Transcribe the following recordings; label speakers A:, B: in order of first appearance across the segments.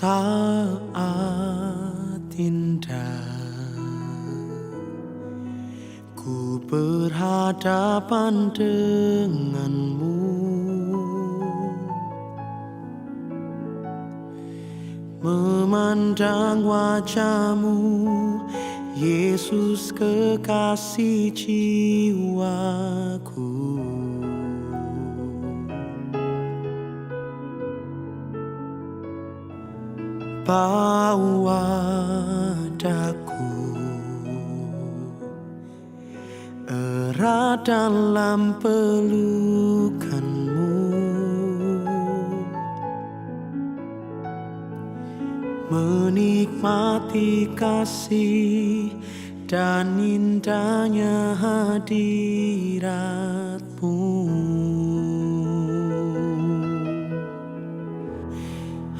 A: Saat indah ku berhadapan denganmu, memandang wajahmu, Yesus kekasih jiwaku. Bawa daku erat dalam pelukanmu, menikmati kasih dan indahnya hadiratmu.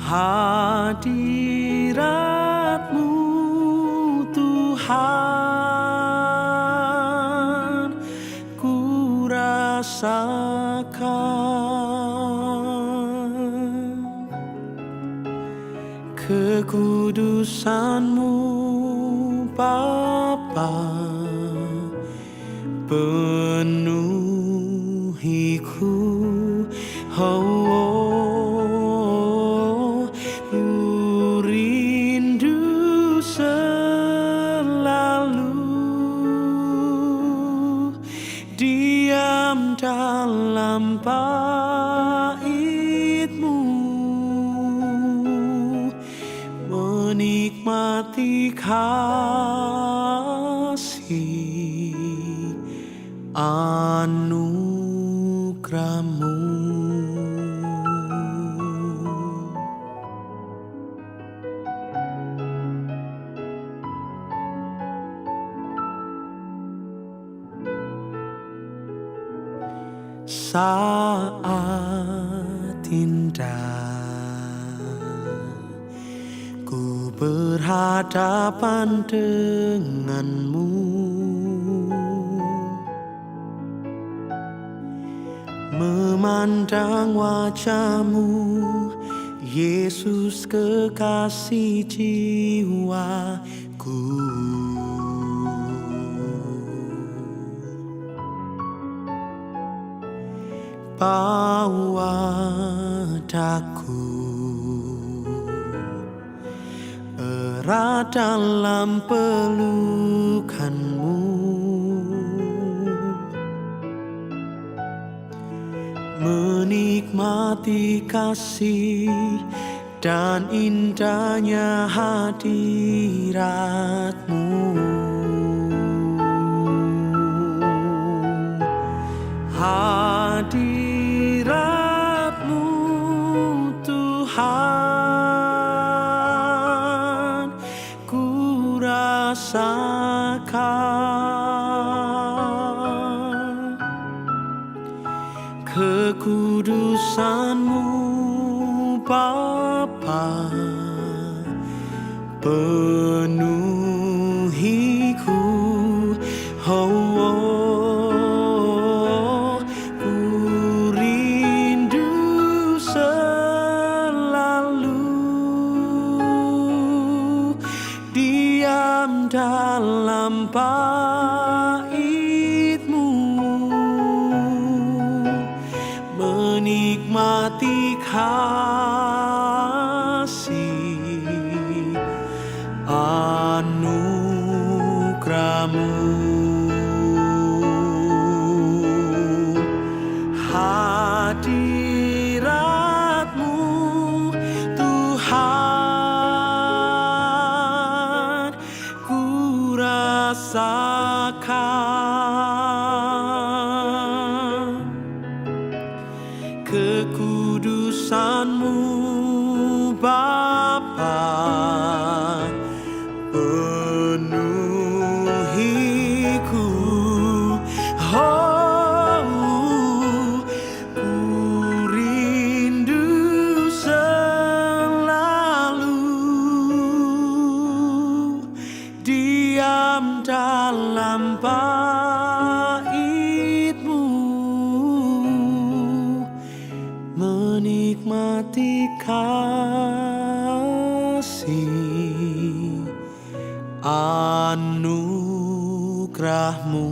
A: Hadiratmu Tuhan ku rasakan, kekudusan-Mu Bapa penuhiku. Rindu selalu diam dalam bait-Mu, menikmati kasih anugerah-Mu. Saat indah ku berhadapan denganmu, memandang wajahmu, Yesus kekasih jiwaku. Bawa daku erat dalam pelukan-Mu, menikmati kasih dan indahnya hadirat-Mu. Hadirat-Mu Tuhan ku rasakan, kekudusan-Mu Bapa penuhiku. Dalam bait-Mu, menikmati kasih anugerah-Mu. Hadirat-Mu Tuhan rasakan, kekudusan-Mu Bapa penuhiku. Ku rindu selalu diam dalam bait-Mu, menikmati kasih anugerahmu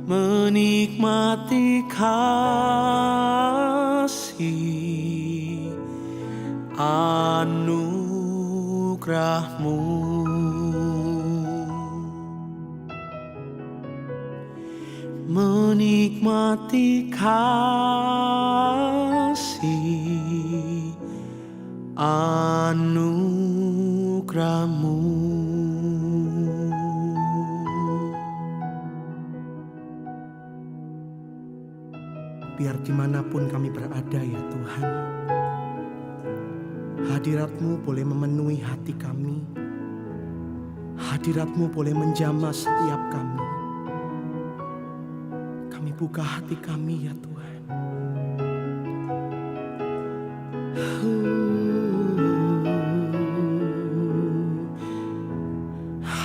A: menikmati kasih anugerahmu menikmati kasih anugerahmu.
B: Biar dimanapun kami berada ya Tuhan, hadirat-Mu boleh memenuhi hati kami, hadirat-Mu boleh menjamah setiap kami. Kami buka hati kami ya Tuhan.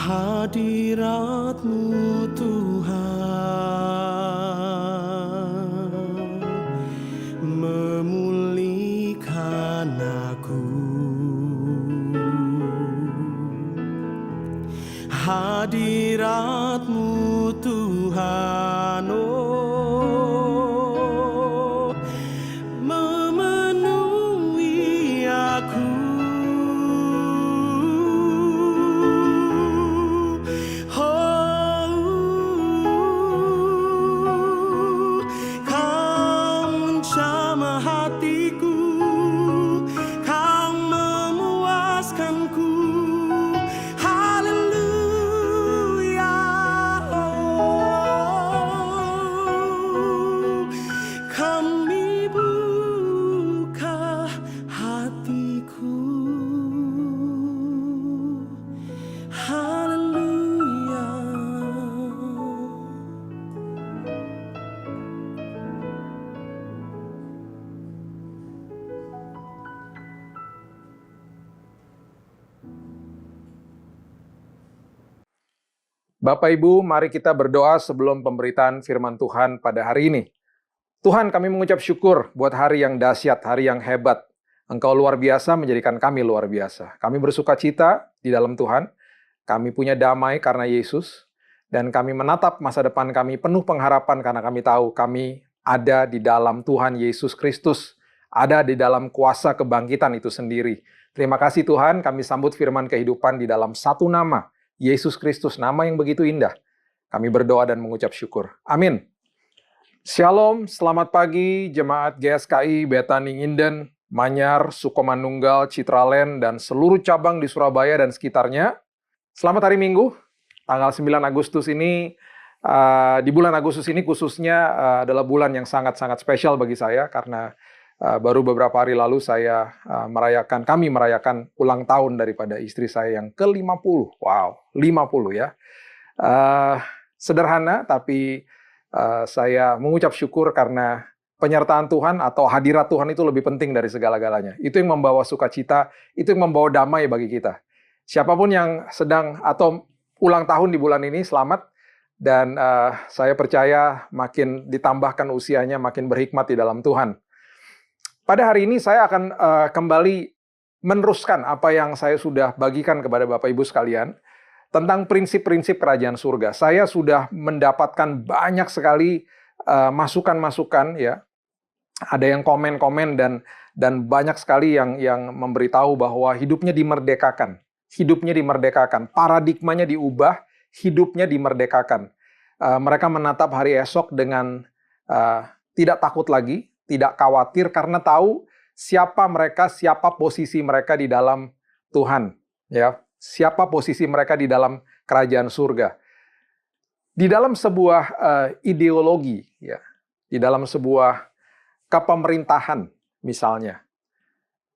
B: Hadirat-Mu Tuhan memulihkan aku. Hadirat-Mu Tuhan, oh, memenuhi aku. Oh, Kau menjamah hatiku, Kau memuaskanku. Haleluya, oh, kami buka hatiku. Haleluya.
C: Bapak Ibu, mari kita berdoa sebelum pemberitaan firman Tuhan pada hari ini. Tuhan, kami mengucap syukur buat hari yang dahsyat, hari yang hebat. Engkau luar biasa menjadikan kami luar biasa. Kami bersuka cita di dalam Tuhan. Kami punya damai karena Yesus. Dan kami menatap masa depan kami penuh pengharapan karena kami tahu kami ada di dalam Tuhan Yesus Kristus. Ada di dalam kuasa kebangkitan itu sendiri. Terima kasih Tuhan, kami sambut firman kehidupan di dalam satu nama, Yesus Kristus, nama yang begitu indah. Kami berdoa dan mengucap syukur. Amin. Shalom, selamat pagi jemaat GSKI, Betani Nginden, Manyar, Sukomanunggal, Citraland, dan seluruh cabang di Surabaya dan sekitarnya. Selamat hari Minggu, tanggal 9 Agustus ini. Di bulan Agustus ini khususnya adalah bulan yang sangat-sangat spesial bagi saya karena baru beberapa hari lalu kami merayakan ulang tahun daripada istri saya yang ke-50. Wow, 50 ya. Sederhana, tapi saya mengucap syukur karena penyertaan Tuhan atau hadirat Tuhan itu lebih penting dari segala-galanya. Itu yang membawa sukacita, itu yang membawa damai bagi kita. Siapapun yang sedang atau ulang tahun di bulan ini, selamat. Dan saya percaya makin ditambahkan usianya, makin berhikmat di dalam Tuhan. Pada hari ini saya akan kembali meneruskan apa yang saya sudah bagikan kepada Bapak Ibu sekalian tentang prinsip-prinsip kerajaan surga. Saya sudah mendapatkan banyak sekali masukan-masukan ya. Ada yang komen-komen dan banyak sekali yang memberitahu bahwa hidupnya dimerdekakan. Hidupnya dimerdekakan, paradigmanya diubah, hidupnya dimerdekakan. Mereka menatap hari esok dengan tidak takut lagi, tidak khawatir karena tahu siapa mereka, siapa posisi mereka di dalam Tuhan, ya. Siapa posisi mereka di dalam kerajaan surga. Di dalam sebuah ideologi, ya, di dalam sebuah kepemerintahan misalnya.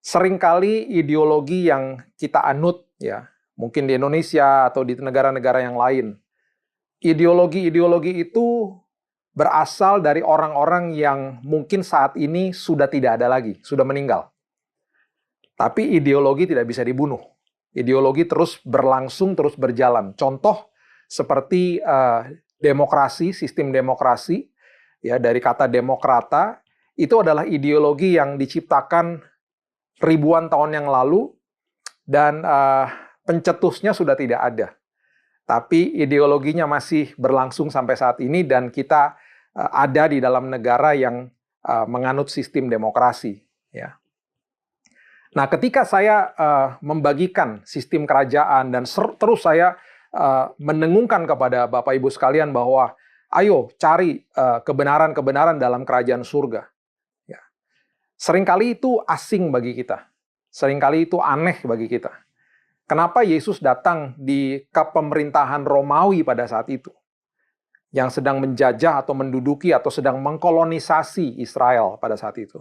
C: Seringkali ideologi yang kita anut, ya, mungkin di Indonesia atau di negara-negara yang lain. Ideologi-ideologi itu berasal dari orang-orang yang mungkin saat ini sudah tidak ada lagi, sudah meninggal. Tapi ideologi tidak bisa dibunuh. Ideologi terus berlangsung, terus berjalan. Contoh seperti demokrasi, sistem demokrasi, ya, dari kata demokrata, itu adalah ideologi yang diciptakan ribuan tahun yang lalu, dan pencetusnya sudah tidak ada. Tapi ideologinya masih berlangsung sampai saat ini, dan kita ada di dalam negara yang menganut sistem demokrasi. Ya. Nah, ketika saya membagikan sistem kerajaan dan terus saya mendengungkan kepada Bapak Ibu sekalian bahwa ayo cari kebenaran-kebenaran dalam kerajaan surga. Ya. Seringkali itu asing bagi kita. Seringkali itu aneh bagi kita. Kenapa Yesus datang di kepemerintahan Romawi pada saat itu? Yang sedang menjajah atau menduduki atau sedang mengkolonisasi Israel pada saat itu.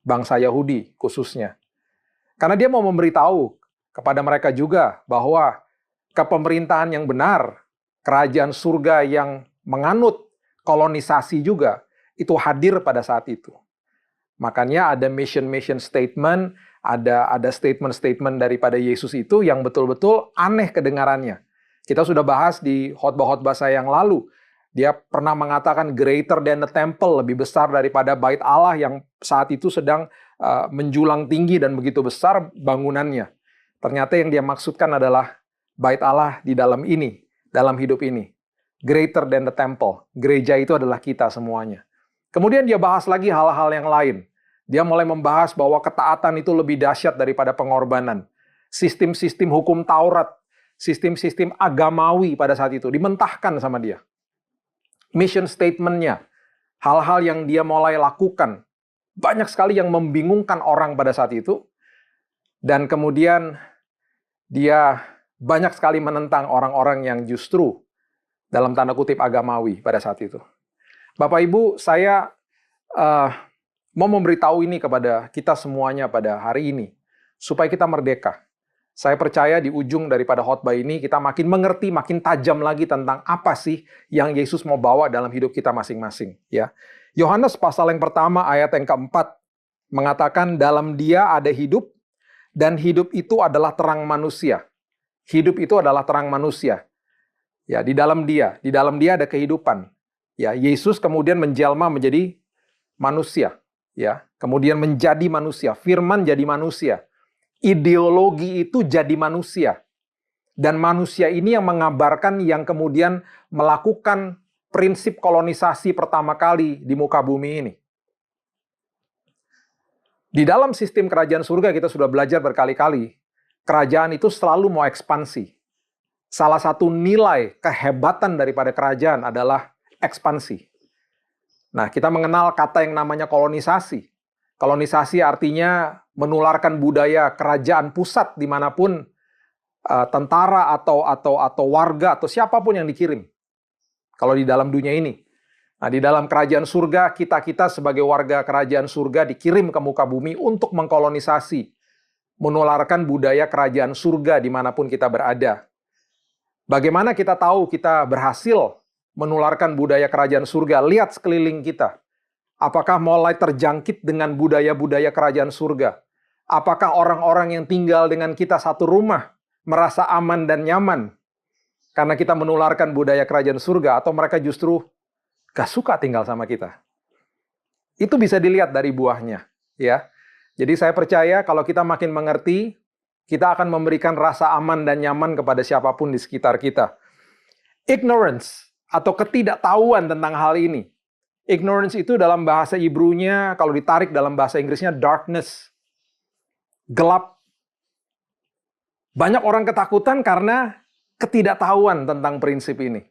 C: Bangsa Yahudi khususnya. Karena dia mau memberitahu kepada mereka juga bahwa kepemerintahan yang benar, kerajaan surga yang menganut kolonisasi juga, itu hadir pada saat itu. Makanya ada mission statement, ada statement-statement daripada Yesus itu yang betul-betul aneh kedengarannya. Kita sudah bahas di khotbah-khotbah saya yang lalu. Dia pernah mengatakan greater than the temple, lebih besar daripada bait Allah yang saat itu sedang menjulang tinggi dan begitu besar bangunannya. Ternyata yang dia maksudkan adalah bait Allah di dalam ini, dalam hidup ini. Greater than the temple. Gereja itu adalah kita semuanya. Kemudian dia bahas lagi hal-hal yang lain. Dia mulai membahas bahwa ketaatan itu lebih dahsyat daripada pengorbanan. Sistem-sistem hukum Taurat, sistem-sistem agamawi pada saat itu dimentahkan sama dia. Mission statement-nya, hal-hal yang dia mulai lakukan, banyak sekali yang membingungkan orang pada saat itu. Dan kemudian dia banyak sekali menentang orang-orang yang justru dalam tanda kutip agamawi pada saat itu. Bapak Ibu, saya mau memberitahu ini kepada kita semuanya pada hari ini, supaya kita merdeka. Saya percaya di ujung daripada khotbah ini, kita makin mengerti, makin tajam lagi tentang apa sih yang Yesus mau bawa dalam hidup kita masing-masing. Ya. Yohanes pasal yang pertama, ayat yang keempat, mengatakan dalam dia ada hidup, dan hidup itu adalah terang manusia. Hidup itu adalah terang manusia. Ya, di dalam dia ada kehidupan. Ya, Yesus kemudian menjelma menjadi manusia. Ya, kemudian menjadi manusia, firman jadi manusia. Ideologi itu jadi manusia. Dan manusia ini yang mengabarkan yang kemudian melakukan prinsip kolonisasi pertama kali di muka bumi ini. Di dalam sistem kerajaan surga kita sudah belajar berkali-kali, kerajaan itu selalu mau ekspansi. Salah satu nilai kehebatan daripada kerajaan adalah ekspansi. Nah, kita mengenal kata yang namanya kolonisasi. Kolonisasi artinya menularkan budaya kerajaan pusat dimanapun tentara atau warga atau siapapun yang dikirim. Kalau di dalam dunia ini. Nah, di dalam kerajaan surga, kita sebagai warga kerajaan surga dikirim ke muka bumi untuk mengkolonisasi. Menularkan budaya kerajaan surga dimanapun kita berada. Bagaimana kita tahu kita berhasil menularkan budaya kerajaan surga? Lihat sekeliling kita. Apakah mulai terjangkit dengan budaya-budaya kerajaan surga? Apakah orang-orang yang tinggal dengan kita satu rumah merasa aman dan nyaman karena kita menularkan budaya kerajaan surga, atau mereka justru gak suka tinggal sama kita? Itu bisa dilihat dari buahnya, ya. Jadi saya percaya kalau kita makin mengerti, kita akan memberikan rasa aman dan nyaman kepada siapapun di sekitar kita. Ignorance atau ketidaktahuan tentang hal ini. Ignorance itu dalam bahasa Hebrew-nya, kalau ditarik dalam bahasa Inggrisnya, darkness. Gelap. Banyak orang ketakutan karena ketidaktahuan tentang prinsip ini.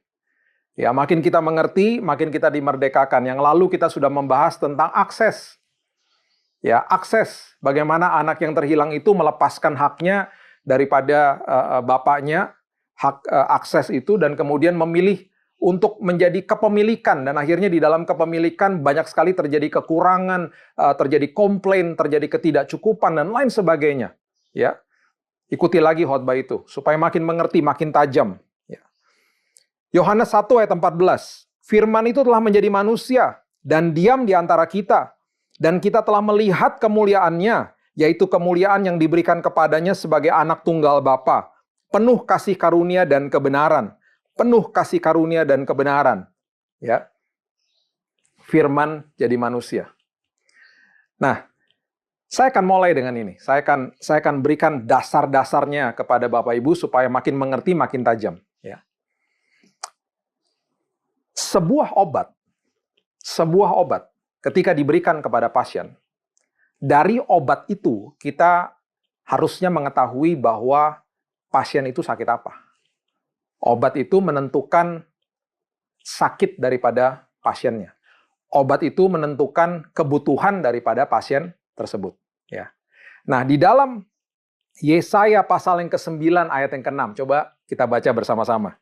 C: Ya, makin kita mengerti, makin kita dimerdekakan. Yang lalu kita sudah membahas tentang akses. Ya, akses. Bagaimana anak yang terhilang itu melepaskan haknya daripada bapaknya, hak akses itu, dan kemudian memilih untuk menjadi kepemilikan, dan akhirnya di dalam kepemilikan banyak sekali terjadi kekurangan, terjadi komplain, terjadi ketidakcukupan dan lain sebagainya. Ya, ikuti lagi khotbah itu supaya makin mengerti, makin tajam. Ya. Yohanes 1 ayat 14, firman itu telah menjadi manusia dan diam di antara kita, dan kita telah melihat kemuliaannya, yaitu kemuliaan yang diberikan kepadanya sebagai anak tunggal Bapa, penuh kasih karunia dan kebenaran. Penuh kasih karunia dan kebenaran. Ya. Firman jadi manusia. Nah, Saya akan mulai dengan ini. Saya akan berikan dasar-dasarnya kepada Bapak Ibu supaya makin mengerti, makin tajam. Ya. Sebuah obat ketika diberikan kepada pasien, dari obat itu kita harusnya mengetahui bahwa pasien itu sakit apa. Obat itu menentukan sakit daripada pasiennya. Obat itu menentukan kebutuhan daripada pasien tersebut. Ya. Nah, di dalam Yesaya pasal yang ke-9 ayat yang ke-6, coba kita baca bersama-sama.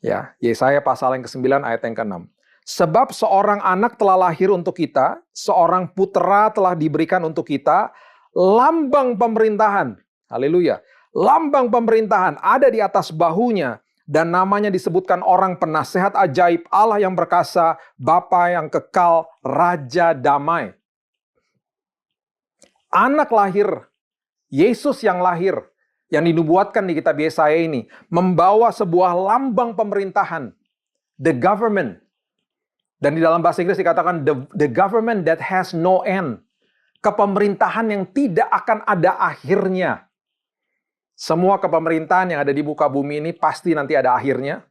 C: Ya, Yesaya pasal yang ke-9 ayat yang ke-6. Sebab seorang anak telah lahir untuk kita, seorang putera telah diberikan untuk kita, lambang pemerintahan, haleluya, lambang pemerintahan ada di atas bahunya, dan namanya disebutkan orang penasehat ajaib, Allah yang perkasa, Bapa yang kekal, Raja damai. Anak lahir, Yesus yang lahir, yang dinubuatkan di kitab Yesaya ini, membawa sebuah lambang pemerintahan, the government. Dan di dalam bahasa Inggris dikatakan the government that has no end. Kepemerintahan yang tidak akan ada akhirnya. Semua kepemerintahan yang ada di muka bumi ini pasti nanti ada akhirnya.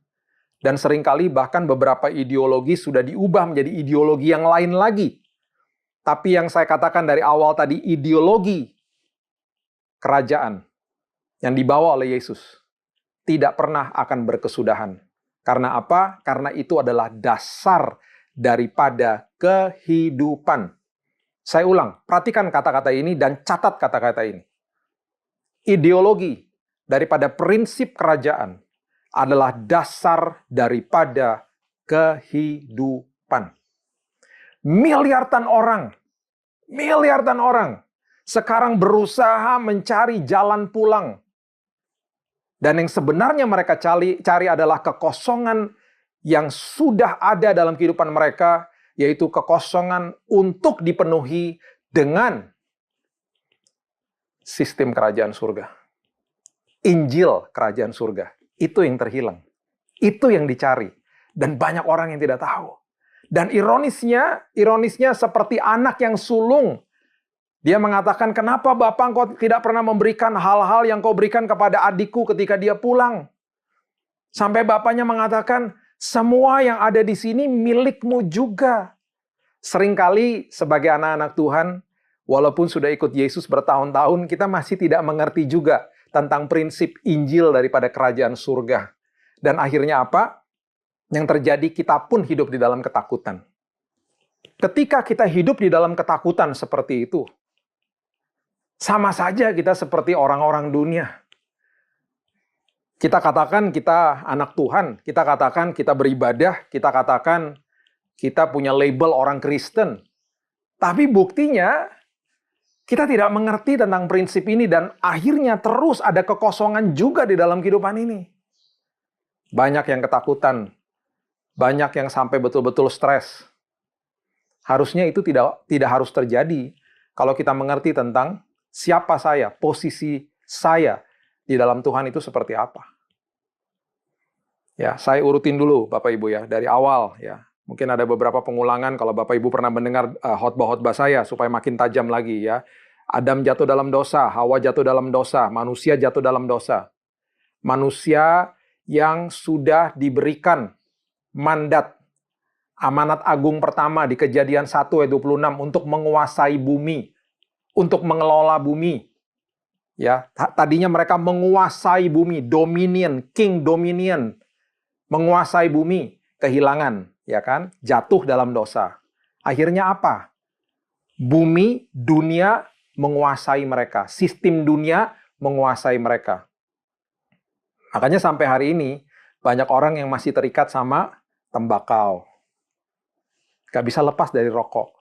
C: Dan seringkali bahkan beberapa ideologi sudah diubah menjadi ideologi yang lain lagi. Tapi yang saya katakan dari awal tadi, ideologi kerajaan yang dibawa oleh Yesus tidak pernah akan berkesudahan. Karena apa? Karena itu adalah dasar daripada kehidupan. Saya ulang, perhatikan kata-kata ini dan catat kata-kata ini. Ideologi daripada prinsip kerajaan adalah dasar daripada kehidupan. Miliaran orang sekarang berusaha mencari jalan pulang. Dan yang sebenarnya mereka cari adalah kekosongan yang sudah ada dalam kehidupan mereka, yaitu kekosongan untuk dipenuhi dengan sistem kerajaan surga. Injil kerajaan surga. Itu yang terhilang. Itu yang dicari. Dan banyak orang yang tidak tahu. Dan ironisnya seperti anak yang sulung. Dia mengatakan, kenapa Bapak engkau tidak pernah memberikan hal-hal yang kau berikan kepada adikku ketika dia pulang? Sampai bapaknya mengatakan, semua yang ada di sini milikmu juga. Seringkali sebagai anak-anak Tuhan, walaupun sudah ikut Yesus bertahun-tahun, kita masih tidak mengerti juga tentang prinsip Injil daripada kerajaan surga. Dan akhirnya apa? Yang terjadi, kita pun hidup di dalam ketakutan. Ketika kita hidup di dalam ketakutan seperti itu, sama saja kita seperti orang-orang dunia. Kita katakan kita anak Tuhan, kita katakan kita beribadah, kita katakan kita punya label orang Kristen. Tapi buktinya, kita tidak mengerti tentang prinsip ini dan akhirnya terus ada kekosongan juga di dalam kehidupan ini. Banyak yang ketakutan, banyak yang sampai betul-betul stres. Harusnya itu tidak harus terjadi kalau kita mengerti tentang siapa saya, posisi saya di dalam Tuhan itu seperti apa. Ya, saya urutin dulu Bapak Ibu ya, dari awal ya. Mungkin ada beberapa pengulangan kalau Bapak Ibu pernah mendengar khotbah-khotbah saya supaya makin tajam lagi ya. Adam jatuh dalam dosa, Hawa jatuh dalam dosa, manusia jatuh dalam dosa. Manusia yang sudah diberikan mandat amanat agung pertama di Kejadian 1 ayat 26 untuk menguasai bumi, untuk mengelola bumi. Ya, tadinya mereka menguasai bumi, dominion, king dominion, menguasai bumi, kehilangan, ya kan? Jatuh dalam dosa. Akhirnya apa? Bumi, dunia menguasai mereka, sistem dunia menguasai mereka. Makanya sampai hari ini banyak orang yang masih terikat sama tembakau. Gak bisa lepas dari rokok.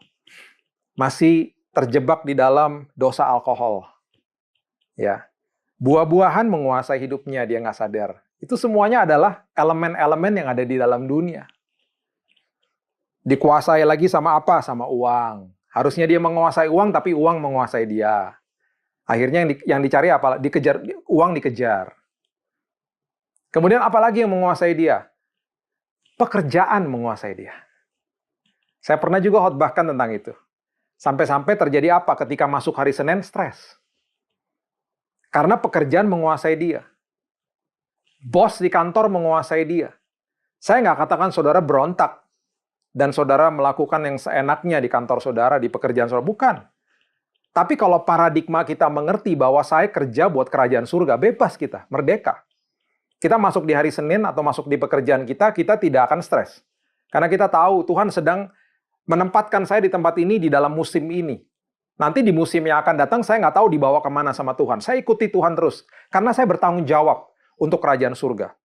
C: Masih terjebak di dalam dosa alkohol. Ya. Buah-buahan menguasai hidupnya, dia nggak sadar. Itu semuanya adalah elemen-elemen yang ada di dalam dunia. Dikuasai lagi sama apa? Sama uang. Harusnya dia menguasai uang, tapi uang menguasai dia. Akhirnya yang dicari apa? Dikejar, uang dikejar. Kemudian apalagi yang menguasai dia? Pekerjaan menguasai dia. Saya pernah juga khotbahkan tentang itu. Sampai-sampai terjadi apa ketika masuk hari Senin? Stres. Karena pekerjaan menguasai dia. Bos di kantor menguasai dia. Saya nggak katakan saudara berontak dan saudara melakukan yang seenaknya di kantor saudara, di pekerjaan saudara. Bukan. Tapi kalau paradigma kita mengerti bahwa saya kerja buat kerajaan surga, bebas kita, merdeka. Kita masuk di hari Senin atau masuk di pekerjaan kita tidak akan stres. Karena kita tahu Tuhan sedang menempatkan saya di tempat ini di dalam musim ini. Nanti di musim yang akan datang saya nggak tahu dibawa kemana sama Tuhan. Saya ikuti Tuhan terus. Karena saya bertanggung jawab untuk kerajaan surga.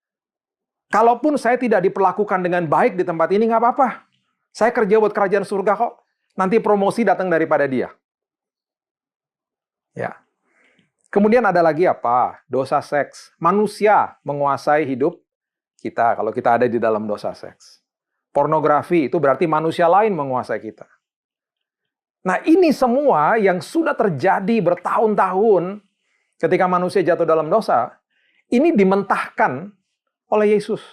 C: Kalaupun saya tidak diperlakukan dengan baik di tempat ini, nggak apa-apa. Saya kerja buat kerajaan surga kok. Nanti promosi datang daripada dia. Ya. Kemudian ada lagi apa? Dosa seks. Manusia menguasai hidup kita kalau kita ada di dalam dosa seks. Pornografi itu berarti manusia lain menguasai kita. Nah, ini semua yang sudah terjadi bertahun-tahun ketika manusia jatuh dalam dosa, ini dimentahkan oleh Yesus.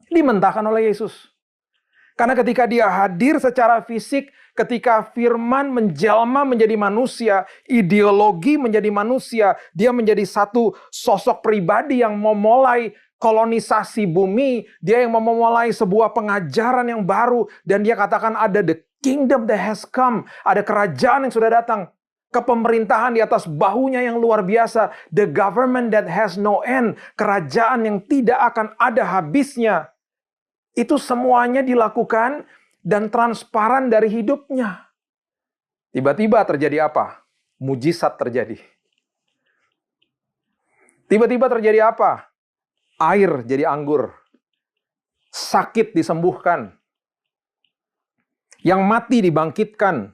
C: Dimentahkan oleh Yesus. Karena ketika dia hadir secara fisik, ketika firman menjelma menjadi manusia, ideologi menjadi manusia, dia menjadi satu sosok pribadi yang memulai kolonisasi bumi, dia yang memulai sebuah pengajaran yang baru, dan dia katakan ada the kingdom that has come, ada kerajaan yang sudah datang. Kepemerintahan di atas bahunya yang luar biasa. The government that has no end. Kerajaan yang tidak akan ada habisnya. Itu semuanya dilakukan dan transparan dari hidupnya. Tiba-tiba terjadi apa? Mujizat terjadi. Tiba-tiba terjadi apa? Air jadi anggur. Sakit disembuhkan. Yang mati dibangkitkan.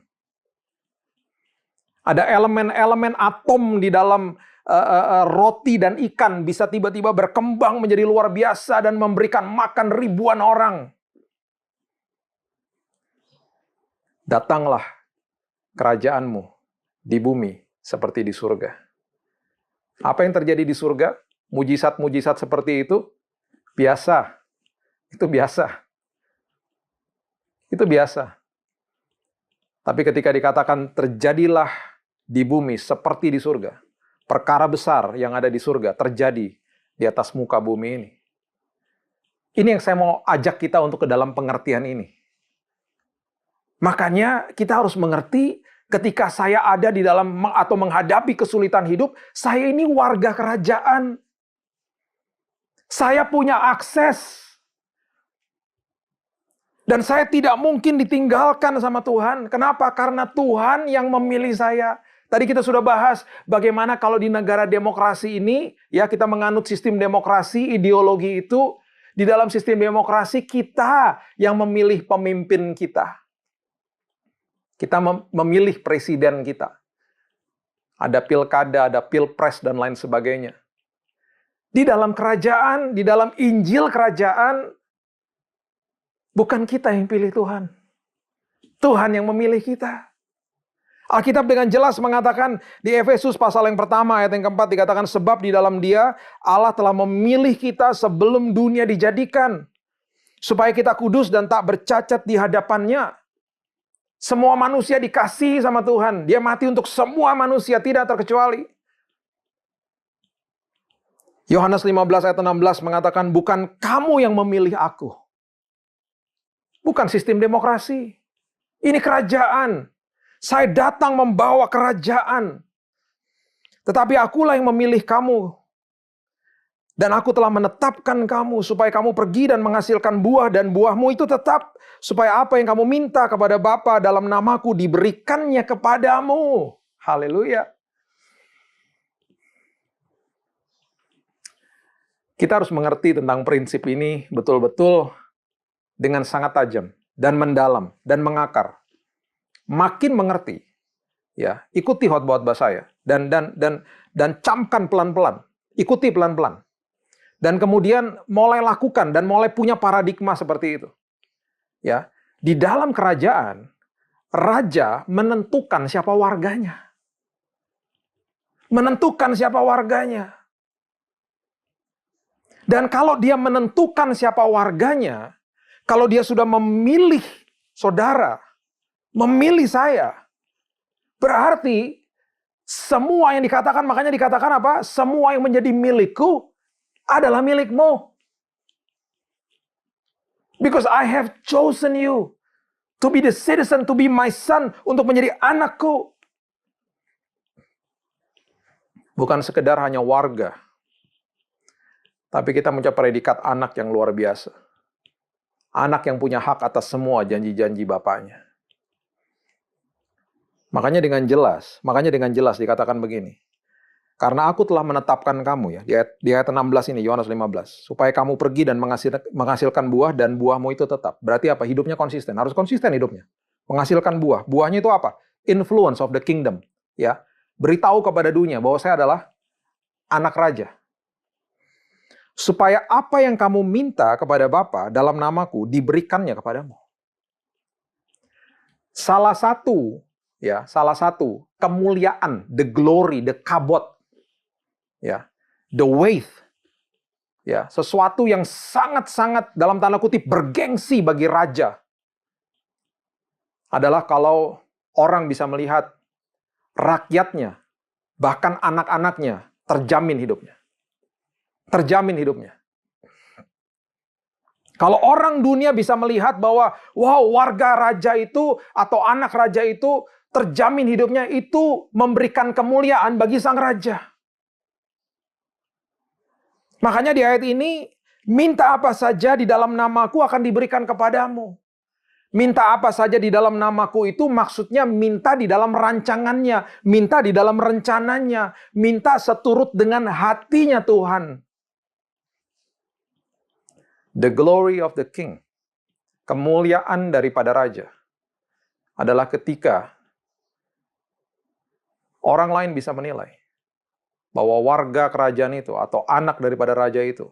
C: Ada elemen-elemen atom di dalam roti dan ikan bisa tiba-tiba berkembang menjadi luar biasa dan memberikan makan ribuan orang. Datanglah kerajaanmu di bumi seperti di surga. Apa yang terjadi di surga? Mujizat-mujizat seperti itu biasa. Itu biasa. Itu biasa. Tapi ketika dikatakan terjadilah di bumi seperti di surga, perkara besar yang ada di surga terjadi di atas muka bumi ini. Ini yang saya mau ajak kita untuk ke dalam pengertian ini. Makanya kita harus mengerti ketika saya ada di dalam atau menghadapi kesulitan hidup, saya ini warga kerajaan. Saya punya akses. Dan saya tidak mungkin ditinggalkan sama Tuhan. Kenapa? Karena Tuhan yang memilih saya. Tadi kita sudah bahas bagaimana kalau di negara demokrasi ini, ya kita menganut sistem demokrasi, ideologi itu, di dalam sistem demokrasi kita yang memilih pemimpin kita. Kita memilih presiden kita. Ada pilkada, ada pilpres, dan lain sebagainya. Di dalam kerajaan, di dalam Injil kerajaan, bukan kita yang pilih Tuhan. Tuhan yang memilih kita. Alkitab dengan jelas mengatakan di Efesus pasal yang pertama ayat yang keempat dikatakan sebab di dalam Dia Allah telah memilih kita sebelum dunia dijadikan supaya kita kudus dan tak bercacat di hadapannya. Semua manusia dikasihi sama Tuhan. Dia mati untuk semua manusia tidak terkecuali. Yohanes 15 ayat 16 mengatakan bukan kamu yang memilih aku. Bukan sistem demokrasi. Ini kerajaan. Saya datang membawa kerajaan. Tetapi akulah yang memilih kamu. Dan aku telah menetapkan kamu supaya kamu pergi dan menghasilkan buah. Dan buahmu itu tetap. Supaya apa yang kamu minta kepada Bapa dalam namaku diberikannya kepadamu. Haleluya. Kita harus mengerti tentang prinsip ini betul-betul dengan sangat tajam dan mendalam dan mengakar. Makin mengerti, ya, ikuti khotbah saya dan camkan pelan-pelan, ikuti pelan-pelan. Dan kemudian mulai lakukan dan mulai punya paradigma seperti itu. Ya, di dalam kerajaan raja menentukan siapa warganya. Menentukan siapa warganya. Dan kalau dia menentukan siapa warganya, kalau dia sudah memilih saudara, memilih saya. Berarti semua yang dikatakan, makanya dikatakan apa? Semua yang menjadi milikku adalah milikmu. Because I have chosen you to be the citizen, to be my son, untuk menjadi anakku. Bukan sekedar hanya warga, tapi kita mencapai predikat anak yang luar biasa. Anak yang punya hak atas semua janji-janji Bapaknya. Makanya dengan jelas dikatakan begini. Karena aku telah menetapkan kamu, ya, di ayat 16 ini, Yohanes 15, supaya kamu pergi dan menghasilkan buah, dan buahmu itu tetap. Berarti apa? Hidupnya konsisten. Harus konsisten hidupnya. Menghasilkan buah. Buahnya itu apa? Influence of the kingdom. Ya, beritahu kepada dunia bahwa saya adalah anak raja. Supaya apa yang kamu minta kepada Bapa dalam namaku diberikannya kepadamu. Salah satu kemuliaan, the glory, the kabod, ya, the weight, ya, sesuatu yang sangat-sangat dalam tanda kutip bergengsi bagi raja adalah kalau orang bisa melihat rakyatnya, bahkan anak-anaknya terjamin hidupnya. Terjamin hidupnya. Kalau orang dunia bisa melihat bahwa wow, warga raja itu atau anak raja itu terjamin hidupnya, itu memberikan kemuliaan bagi sang raja. Makanya di ayat ini, minta apa saja di dalam namaku akan diberikan kepadamu. Minta apa saja di dalam namaku itu maksudnya minta di dalam rancangannya, minta di dalam rencananya, minta seturut dengan hatinya Tuhan. The glory of the king, kemuliaan daripada raja, adalah ketika orang lain bisa menilai bahwa warga kerajaan itu atau anak daripada raja itu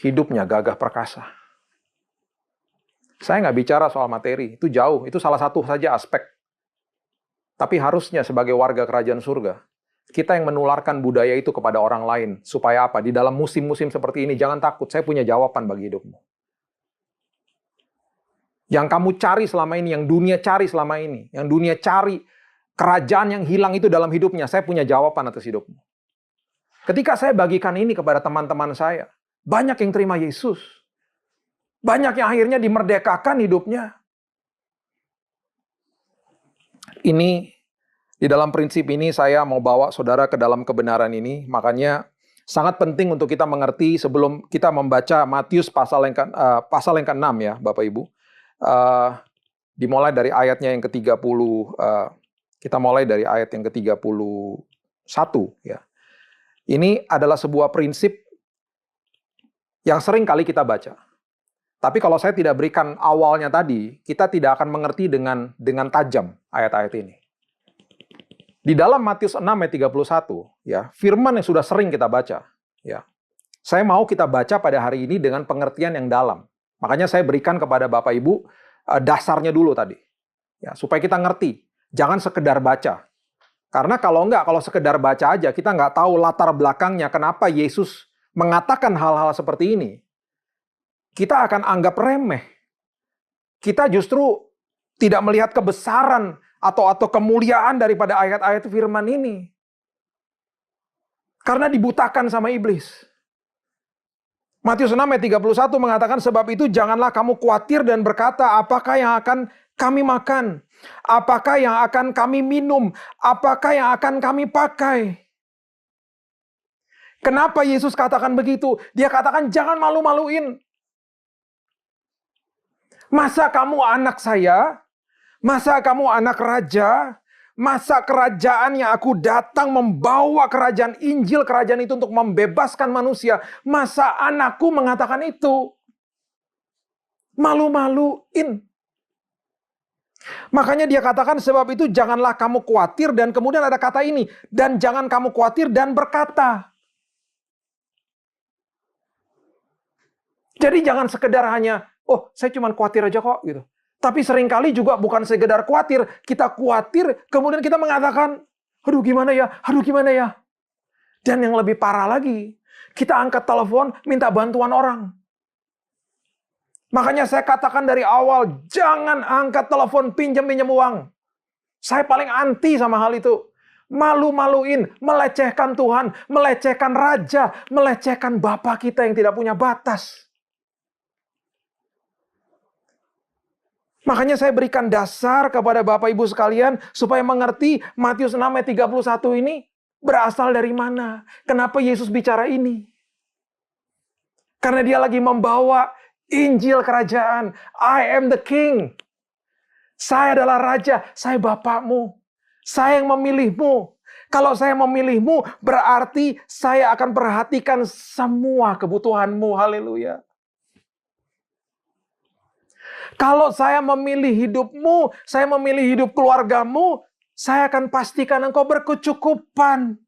C: hidupnya gagah perkasa. Saya nggak bicara soal materi, itu jauh, itu salah satu saja aspek. Tapi harusnya sebagai warga kerajaan surga, kita yang menularkan budaya itu kepada orang lain. Supaya apa? Di dalam musim-musim seperti ini, jangan takut, saya punya jawaban bagi hidupmu. Yang kamu cari selama ini, yang dunia cari selama ini, yang dunia cari, kerajaan yang hilang itu dalam hidupnya, saya punya jawaban atas hidupmu. Ketika saya bagikan ini kepada teman-teman saya, banyak yang terima Yesus. Banyak yang akhirnya dimerdekakan hidupnya. Ini, di dalam prinsip ini saya mau bawa saudara ke dalam kebenaran ini. Makanya sangat penting untuk kita mengerti sebelum kita membaca Matius pasal yang ke-6 ya Bapak Ibu. Dimulai dari ayatnya yang ke-30. Kita mulai dari ayat yang ke-31 ya. Ini adalah sebuah prinsip yang sering kali kita baca. Tapi kalau saya tidak berikan awalnya tadi, kita tidak akan mengerti dengan tajam ayat-ayat ini. Di dalam Matius 6 ayat 31, ya, firman yang sudah sering kita baca, ya. Saya mau kita baca pada hari ini dengan pengertian yang dalam. Makanya saya berikan kepada Bapak Ibu dasarnya dulu tadi. Ya, supaya kita ngerti. Jangan sekedar baca. Karena kalau sekedar baca aja, kita nggak tahu latar belakangnya kenapa Yesus mengatakan hal-hal seperti ini. Kita akan anggap remeh. Kita justru tidak melihat kebesaran atau kemuliaan daripada ayat-ayat firman ini. Karena dibutakan sama iblis. Matius 6 ayat 31 mengatakan, sebab itu janganlah kamu khawatir dan berkata, apakah yang akan kami makan? Apakah yang akan kami minum? Apakah yang akan kami pakai? Kenapa Yesus katakan begitu? Dia katakan jangan malu-maluin. Masa kamu anak saya? Masa kamu anak raja? Masa kerajaan yang aku datang membawa kerajaan Injil, kerajaan itu untuk membebaskan manusia. Masa anakku mengatakan itu? Malu-maluin. Makanya dia katakan sebab itu janganlah kamu khawatir, dan kemudian ada kata ini, dan jangan kamu khawatir dan berkata. Jadi jangan sekedar hanya, oh saya cuma khawatir aja kok gitu. Tapi seringkali juga bukan sekedar khawatir, kita khawatir kemudian kita mengatakan, aduh gimana ya. Dan yang lebih parah lagi, kita angkat telepon minta bantuan orang. Makanya saya katakan dari awal, jangan angkat telepon pinjam-pinjam uang. Saya paling anti sama hal itu. Malu-maluin, melecehkan Tuhan, melecehkan Raja, melecehkan Bapa kita yang tidak punya batas. Makanya saya berikan dasar kepada Bapak Ibu sekalian supaya mengerti Matius 6 ayat 31 ini berasal dari mana. Kenapa Yesus bicara ini? Karena dia lagi membawa Injil kerajaan. I am the king. Saya adalah raja, saya bapakmu. Saya yang memilihmu. Kalau saya memilihmu, berarti saya akan perhatikan semua kebutuhanmu. Haleluya. Kalau saya memilih hidupmu, saya memilih hidup keluargamu, saya akan pastikan engkau berkecukupan.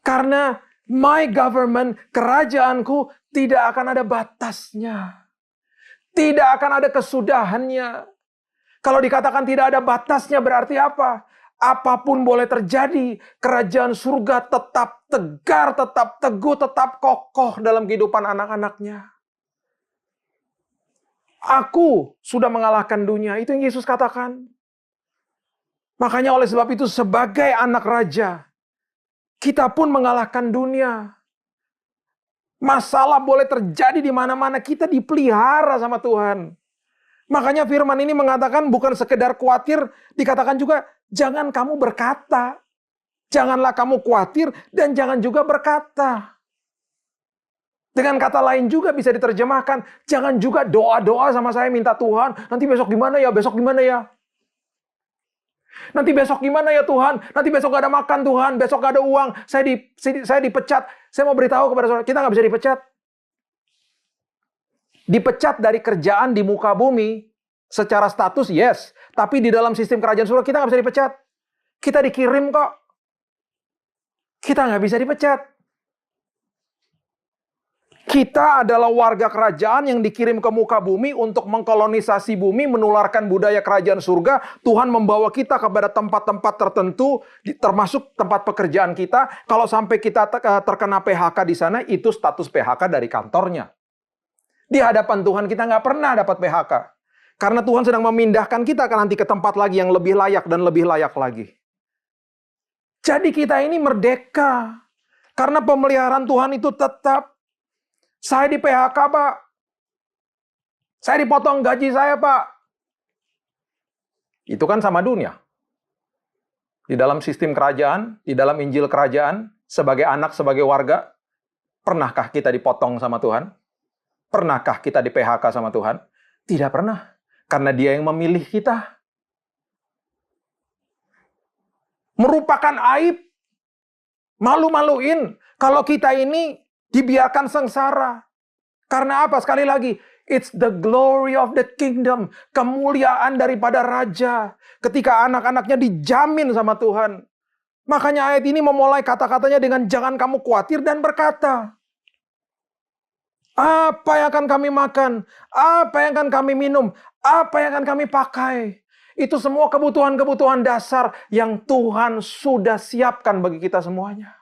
C: Karena my government, kerajaanku, tidak akan ada batasnya. Tidak akan ada kesudahannya. Kalau dikatakan tidak ada batasnya berarti apa? Apapun boleh terjadi, kerajaan surga tetap tegar, tetap teguh, tetap kokoh dalam kehidupan anak-anaknya. Aku sudah mengalahkan dunia. Itu yang Yesus katakan. Makanya oleh sebab itu sebagai anak raja, kita pun mengalahkan dunia. Masalah boleh terjadi di mana-mana. Kita dipelihara sama Tuhan. Makanya firman ini mengatakan bukan sekedar khawatir. Dikatakan juga jangan kamu berkata. Janganlah kamu khawatir dan jangan juga berkata. Dengan kata lain juga bisa diterjemahkan, jangan juga doa-doa sama saya minta Tuhan, nanti besok gimana ya, besok gimana ya? Nanti besok gimana ya Tuhan? Nanti besok gak ada makan Tuhan, besok gak ada uang, saya dipecat. Saya mau beritahu kepada saudara, kita gak bisa dipecat. Dipecat dari kerjaan di muka bumi, secara status yes, tapi di dalam sistem kerajaan surga kita gak bisa dipecat. Kita dikirim kok. Kita gak bisa dipecat. Kita adalah warga kerajaan yang dikirim ke muka bumi untuk mengkolonisasi bumi, menularkan budaya kerajaan surga. Tuhan membawa kita kepada tempat-tempat tertentu, termasuk tempat pekerjaan kita. Kalau sampai kita terkena PHK di sana, itu status PHK dari kantornya. Di hadapan Tuhan kita nggak pernah dapat PHK. Karena Tuhan sedang memindahkan kita nanti ke tempat lagi yang lebih layak dan lebih layak lagi. Jadi kita ini merdeka. Karena pemeliharaan Tuhan itu tetap. Saya di PHK, Pak. Saya dipotong gaji saya, Pak. Itu kan sama dunia. Di dalam sistem kerajaan, di dalam Injil kerajaan, sebagai anak, sebagai warga, pernahkah kita dipotong sama Tuhan? Pernahkah kita di PHK sama Tuhan? Tidak pernah. Karena Dia yang memilih kita. Merupakan aib. Malu-maluin. Kalau kita ini dibiarkan sengsara. Karena apa? Sekali lagi, it's the glory of the kingdom. Kemuliaan daripada raja. Ketika anak-anaknya dijamin sama Tuhan. Makanya ayat ini memulai kata-katanya dengan jangan kamu khawatir dan berkata. Apa yang akan kami makan? Apa yang akan kami minum? Apa yang akan kami pakai? Itu semua kebutuhan-kebutuhan dasar yang Tuhan sudah siapkan bagi kita semuanya.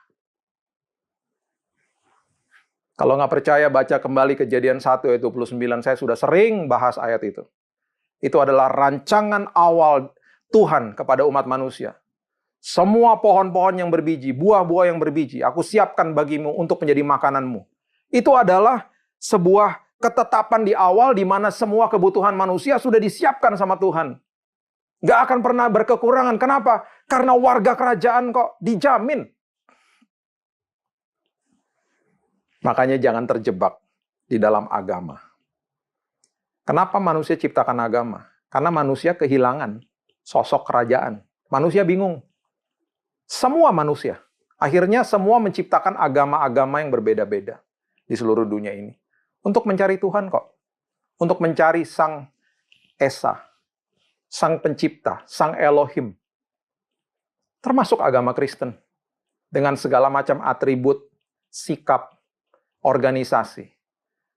C: Kalau nggak percaya, baca kembali Kejadian 1 ayat 29. Saya sudah sering bahas ayat itu. Itu adalah rancangan awal Tuhan kepada umat manusia. Semua pohon-pohon yang berbiji, buah-buah yang berbiji, aku siapkan bagimu untuk menjadi makananmu. Itu adalah sebuah ketetapan di awal di mana semua kebutuhan manusia sudah disiapkan sama Tuhan. Nggak akan pernah berkekurangan. Kenapa? Karena warga kerajaan kok dijamin. Makanya jangan terjebak di dalam agama. Kenapa manusia ciptakan agama? Karena manusia kehilangan sosok kerajaan. Manusia bingung. Semua manusia. Akhirnya semua menciptakan agama-agama yang berbeda-beda di seluruh dunia ini. Untuk mencari Tuhan kok. Untuk mencari Sang Esa. Sang Pencipta. Sang Elohim. Termasuk agama Kristen. Dengan segala macam atribut, sikap, organisasi.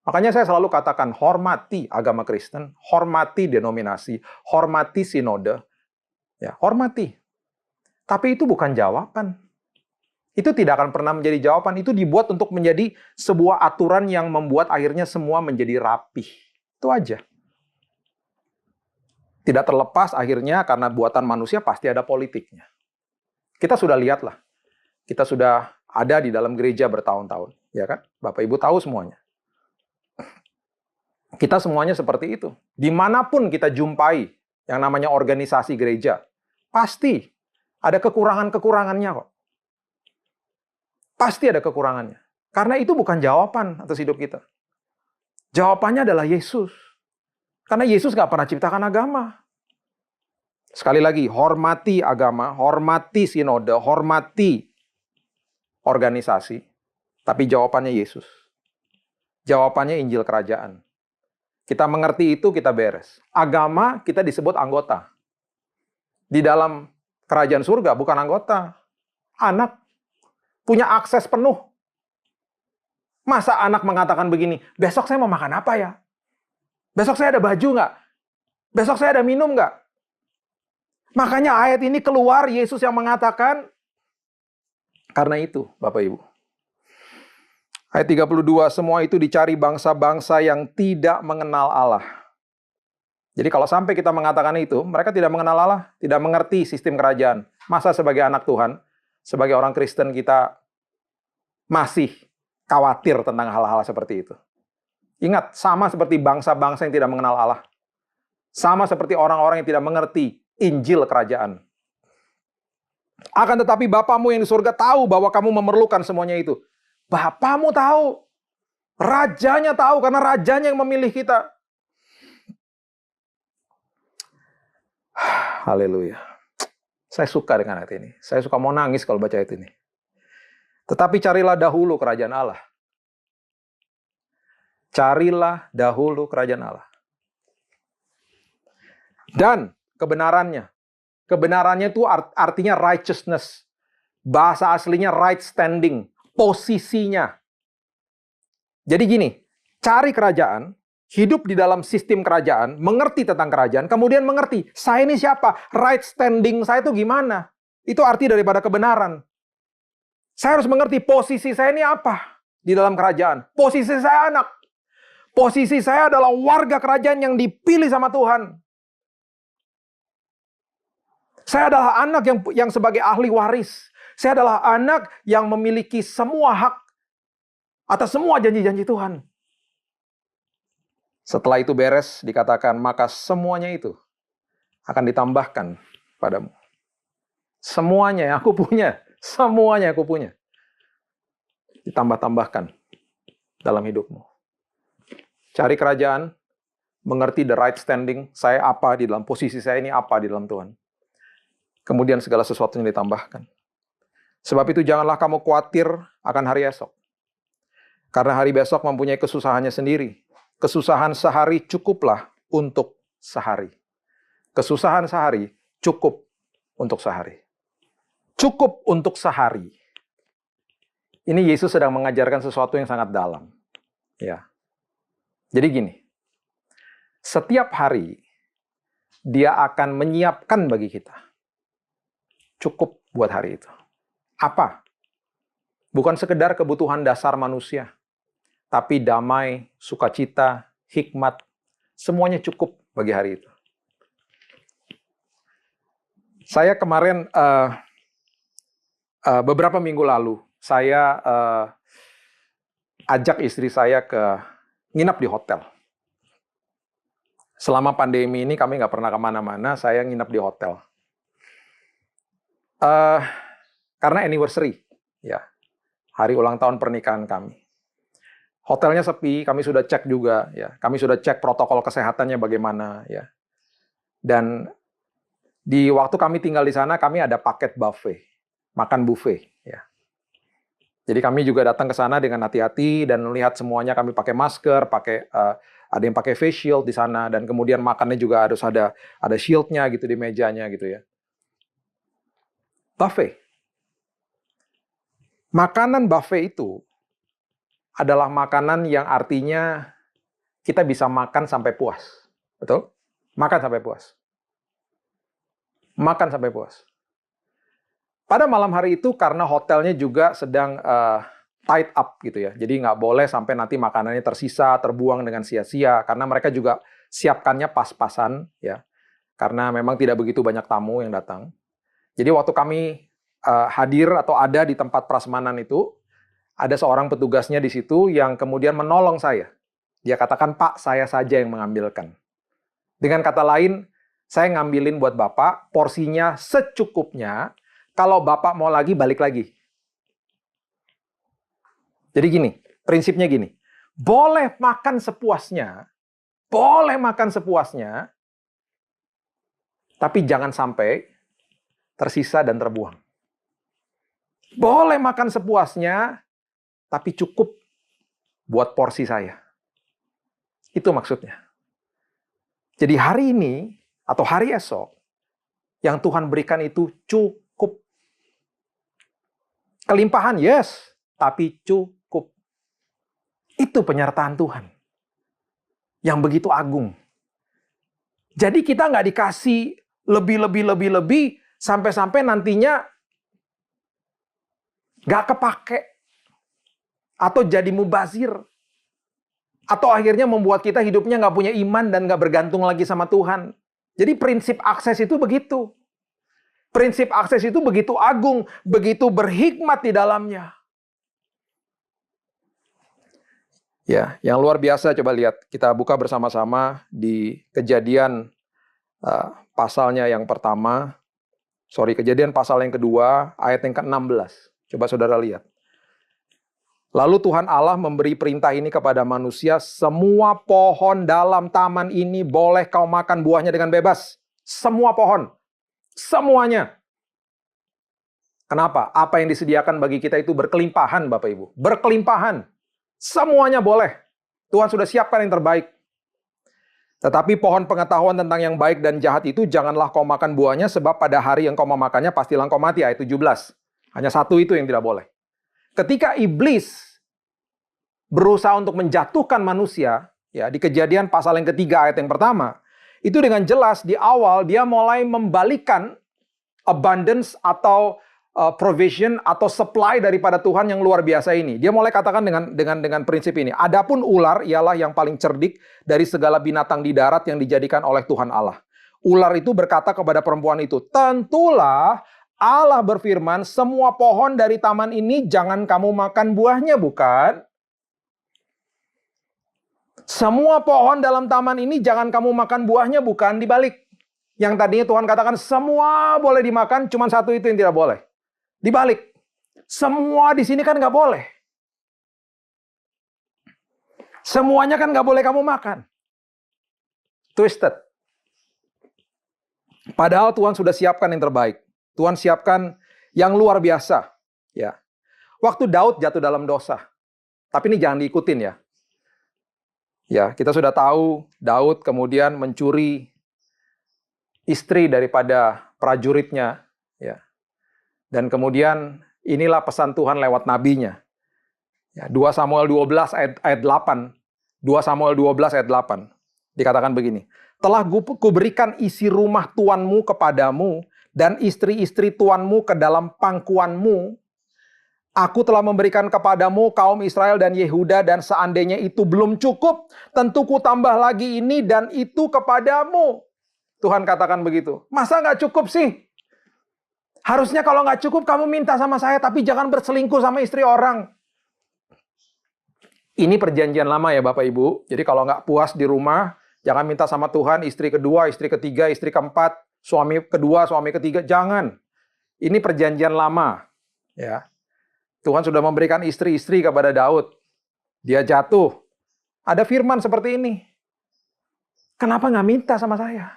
C: Makanya saya selalu katakan, hormati agama Kristen, hormati denominasi, hormati sinode, ya, hormati. Tapi itu bukan jawaban. Itu tidak akan pernah menjadi jawaban. Itu dibuat untuk menjadi sebuah aturan yang membuat akhirnya semua menjadi rapih. Itu aja. Tidak terlepas akhirnya karena buatan manusia pasti ada politiknya. Kita sudah lihatlah. Kita sudah ada di dalam gereja bertahun-tahun. Ya kan? Bapak Ibu tahu semuanya. Kita semuanya seperti itu. Dimanapun kita jumpai yang namanya organisasi gereja, pasti ada kekurangan-kekurangannya kok. Pasti ada kekurangannya. Karena itu bukan jawaban atas hidup kita. Jawabannya adalah Yesus. Karena Yesus nggak pernah ciptakan agama. Sekali lagi, hormati agama, hormati sinode, hormati organisasi. Tapi jawabannya Yesus. Jawabannya Injil Kerajaan. Kita mengerti itu, kita beres. Agama, kita disebut anggota. Di dalam kerajaan surga, bukan anggota. Anak. Punya akses penuh. Masa anak mengatakan begini, besok saya mau makan apa ya? Besok saya ada baju nggak? Besok saya ada minum nggak? Makanya ayat ini keluar, Yesus yang mengatakan, karena itu, Bapak Ibu. Ayat 32, semua itu dicari bangsa-bangsa yang tidak mengenal Allah. Jadi kalau sampai kita mengatakan itu, mereka tidak mengenal Allah, tidak mengerti sistem kerajaan. Masa sebagai anak Tuhan, sebagai orang Kristen kita masih khawatir tentang hal-hal seperti itu. Ingat, sama seperti bangsa-bangsa yang tidak mengenal Allah. Sama seperti orang-orang yang tidak mengerti Injil Kerajaan. Akan tetapi Bapamu yang di surga tahu bahwa kamu memerlukan semuanya itu. Bapamu tahu. Rajanya tahu karena rajanya yang memilih kita. Haleluya. Saya suka dengan ayat ini. Saya suka mau nangis kalau baca ayat ini. Tetapi carilah dahulu kerajaan Allah. Carilah dahulu kerajaan Allah. Dan kebenarannya. Kebenarannya itu artinya righteousness. Bahasa aslinya right standing. Posisinya. Jadi gini, cari kerajaan, hidup di dalam sistem kerajaan, mengerti tentang kerajaan, kemudian mengerti, saya ini siapa? Right standing saya itu gimana? Itu arti daripada kebenaran. Saya harus mengerti posisi saya ini apa di dalam kerajaan. Posisi saya anak. Posisi saya adalah warga kerajaan yang dipilih sama Tuhan. Saya adalah anak yang sebagai ahli waris. Saya adalah anak yang memiliki semua hak atas semua janji-janji Tuhan. Setelah itu beres, dikatakan, maka semuanya itu akan ditambahkan padamu. Semuanya yang aku punya, semuanya yang aku punya, ditambah-tambahkan dalam hidupmu. Cari kerajaan, mengerti the right standing, saya apa di dalam posisi saya ini, apa di dalam Tuhan. Kemudian segala sesuatunya ditambahkan. Sebab itu janganlah kamu khawatir akan hari esok. Karena hari besok mempunyai kesusahannya sendiri. Kesusahan sehari cukuplah untuk sehari. Kesusahan sehari cukup untuk sehari. Cukup untuk sehari. Ini Yesus sedang mengajarkan sesuatu yang sangat dalam. Ya. Jadi gini. Setiap hari dia akan menyiapkan bagi kita. Cukup buat hari itu. Apa? Bukan sekedar kebutuhan dasar manusia, tapi damai, sukacita, hikmat, semuanya cukup bagi hari itu. Saya kemarin, beberapa minggu lalu, saya ajak istri saya nginap di hotel. Selama pandemi ini kami nggak pernah kemana-mana, saya nginap di hotel. Karena anniversary, ya, hari ulang tahun pernikahan kami. Hotelnya sepi, kami sudah cek juga, ya, kami sudah cek protokol kesehatannya bagaimana, ya. Dan di waktu kami tinggal di sana, kami ada paket buffet, makan buffet, ya. Jadi kami juga datang ke sana dengan hati-hati dan melihat semuanya, kami pakai masker, ada yang pakai face shield di sana, dan kemudian makannya juga harus ada shieldnya gitu di mejanya gitu ya. Buffet. Makanan buffet itu adalah makanan yang artinya kita bisa makan sampai puas. Betul? Makan sampai puas. Makan sampai puas. Pada malam hari itu karena hotelnya juga sedang tied up gitu ya. Jadi nggak boleh sampai nanti makanannya tersisa, terbuang dengan sia-sia. Karena mereka juga siapkannya pas-pasan ya. Karena memang tidak begitu banyak tamu yang datang. Jadi waktu kami hadir atau ada di tempat prasmanan itu, ada seorang petugasnya di situ yang kemudian menolong saya. Dia katakan, "Pak, saya saja yang mengambilkan." Dengan kata lain, saya ngambilin buat Bapak, porsinya secukupnya. Kalau Bapak mau lagi, balik lagi. Jadi gini, prinsipnya gini. Boleh makan sepuasnya, tapi jangan sampai tersisa dan terbuang. Boleh makan sepuasnya, tapi cukup buat porsi saya. Itu maksudnya. Jadi hari ini, atau hari esok, yang Tuhan berikan itu cukup. Kelimpahan, yes, tapi cukup. Itu penyertaan Tuhan. Yang begitu agung. Jadi kita nggak dikasih lebih, sampai-sampai nantinya nggak kepake. Atau jadi mubazir. Atau akhirnya membuat kita hidupnya nggak punya iman dan nggak bergantung lagi sama Tuhan. Jadi prinsip akses itu begitu. Prinsip akses itu begitu agung, begitu berhikmat di dalamnya. Ya, yang luar biasa coba lihat. Kita buka bersama-sama di Kejadian pasalnya yang pertama. Kejadian pasal yang kedua, ayat yang ke-16. Coba saudara lihat. Lalu Tuhan Allah memberi perintah ini kepada manusia, semua pohon dalam taman ini boleh kau makan buahnya dengan bebas. Semua pohon. Semuanya. Kenapa? Apa yang disediakan bagi kita itu berkelimpahan, Bapak Ibu. Berkelimpahan. Semuanya boleh. Tuhan sudah siapkan yang terbaik. Tetapi pohon pengetahuan tentang yang baik dan jahat itu janganlah kau makan buahnya, sebab pada hari yang kau memakannya pastilah kau mati. Ayat 17. Hanya satu itu yang tidak boleh. Ketika iblis berusaha untuk menjatuhkan manusia, ya di Kejadian pasal yang ketiga ayat yang pertama, itu dengan jelas di awal dia mulai membalikan abundance atau provision atau supply daripada Tuhan yang luar biasa ini. Dia mulai katakan dengan prinsip ini. Adapun ular ialah yang paling cerdik dari segala binatang di darat yang dijadikan oleh Tuhan Allah. Ular itu berkata kepada perempuan itu, tentulah Allah berfirman, semua pohon dari taman ini jangan kamu makan buahnya, bukan? Semua pohon dalam taman ini jangan kamu makan buahnya, bukan? Dibalik. Yang tadinya Tuhan katakan semua boleh dimakan, cuma satu itu yang tidak boleh. Dibalik. Semua di sini kan nggak boleh. Semuanya kan nggak boleh kamu makan. Twisted. Padahal Tuhan sudah siapkan yang terbaik. Tuhan siapkan yang luar biasa. Ya. Waktu Daud jatuh dalam dosa. Tapi ini jangan diikutin ya. Ya, kita sudah tahu Daud kemudian mencuri istri daripada prajuritnya, ya. Dan kemudian inilah pesan Tuhan lewat nabinya. Ya, 2 Samuel 12 ayat 8. 2 Samuel 12 ayat 8. Dikatakan begini, telah kuberikan isi rumah tuanmu kepadamu dan istri-istri tuanmu ke dalam pangkuanmu. Aku telah memberikan kepadamu kaum Israel dan Yehuda, dan seandainya itu belum cukup, tentu ku tambah lagi ini dan itu kepadamu. Tuhan katakan begitu. Masa nggak cukup sih? Harusnya kalau nggak cukup kamu minta sama saya, tapi jangan berselingkuh sama istri orang. Ini perjanjian lama ya Bapak Ibu. Jadi kalau nggak puas di rumah, jangan minta sama Tuhan istri kedua, istri ketiga, istri keempat, suami kedua, suami ketiga. Jangan. Ini perjanjian lama. Ya. Tuhan sudah memberikan istri-istri kepada Daud. Dia jatuh. Ada firman seperti ini. Kenapa nggak minta sama saya?